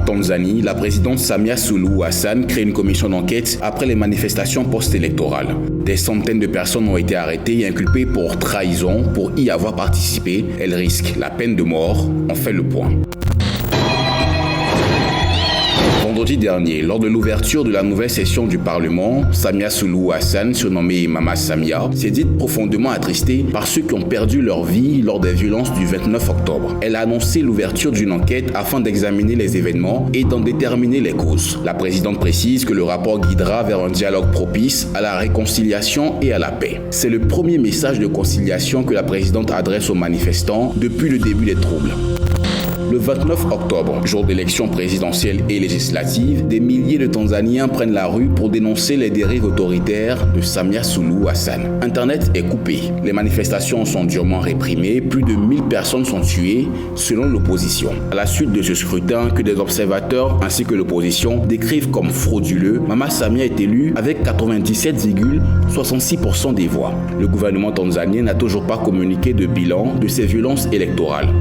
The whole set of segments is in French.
Tanzanie, la présidente Samia Suluhu Hassan crée une commission d'enquête après les manifestations post-électorales. Des centaines de personnes ont été arrêtées et inculpées pour trahison pour y avoir participé. Elles risquent la peine de mort. On fait le point. Vendredi dernier, lors de l'ouverture de la nouvelle session du Parlement, Samia Suluhu Hassan, surnommée Mama Samia, s'est dite profondément attristée par ceux qui ont perdu leur vie lors des violences du 29 octobre. Elle a annoncé l'ouverture d'une enquête afin d'examiner les événements et d'en déterminer les causes. La présidente précise que le rapport guidera vers un dialogue propice à la réconciliation et à la paix. C'est le premier message de conciliation que la présidente adresse aux manifestants depuis le début des troubles. Le 29 octobre, jour d'élections présidentielles et législatives, des milliers de Tanzaniens prennent la rue pour dénoncer les dérives autoritaires de Samia Suluhu Hassan. Internet est coupé. Les manifestations sont durement réprimées. Plus de 1000 personnes sont tuées, selon l'opposition. À la suite de ce scrutin que des observateurs ainsi que l'opposition décrivent comme frauduleux, Mama Samia est élue avec 97,66% des voix. Le gouvernement tanzanien n'a toujours pas communiqué de bilan de ces violences électorales.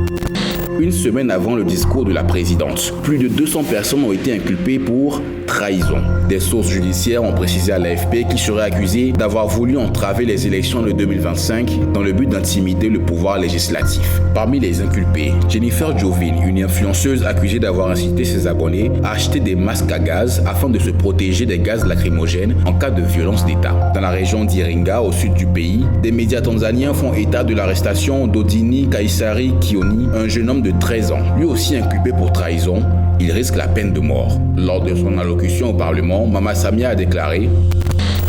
Une semaine avant le discours de la présidente, plus de 200 personnes ont été inculpées pour trahison. Des sources judiciaires ont précisé à l'AFP qu'ils seraient accusés d'avoir voulu entraver les élections de 2025 dans le but d'intimider le pouvoir législatif. Parmi les inculpés, Jennifer Jovin, une influenceuse accusée d'avoir incité ses abonnés à acheter des masques à gaz afin de se protéger des gaz lacrymogènes en cas de violence d'État. Dans la région d'Iringa, au sud du pays, des médias tanzaniens font état de l'arrestation d'Odini Kaisari Kioni, un jeune homme de 13 ans, lui aussi inculpé pour trahison. Il risque la peine de mort. Lors de son allocution au Parlement, Mama Samia a déclaré: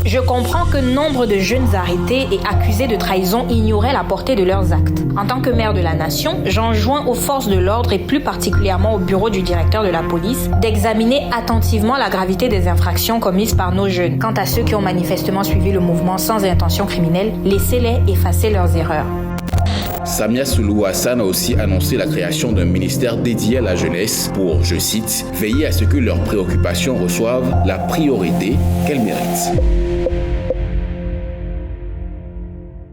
Je comprends que nombre de jeunes arrêtés et accusés de trahison ignoraient la portée de leurs actes. En tant que maire de la nation, j'enjoins aux forces de l'ordre et plus particulièrement au bureau du directeur de la police d'examiner attentivement la gravité des infractions commises par nos jeunes. Quant à ceux qui ont manifestement suivi le mouvement sans intention criminelle, laissez-les effacer leurs erreurs. Samia Suluhu Hassan a aussi annoncé la création d'un ministère dédié à la jeunesse pour, je cite, veiller à ce que leurs préoccupations reçoivent la priorité qu'elles méritent.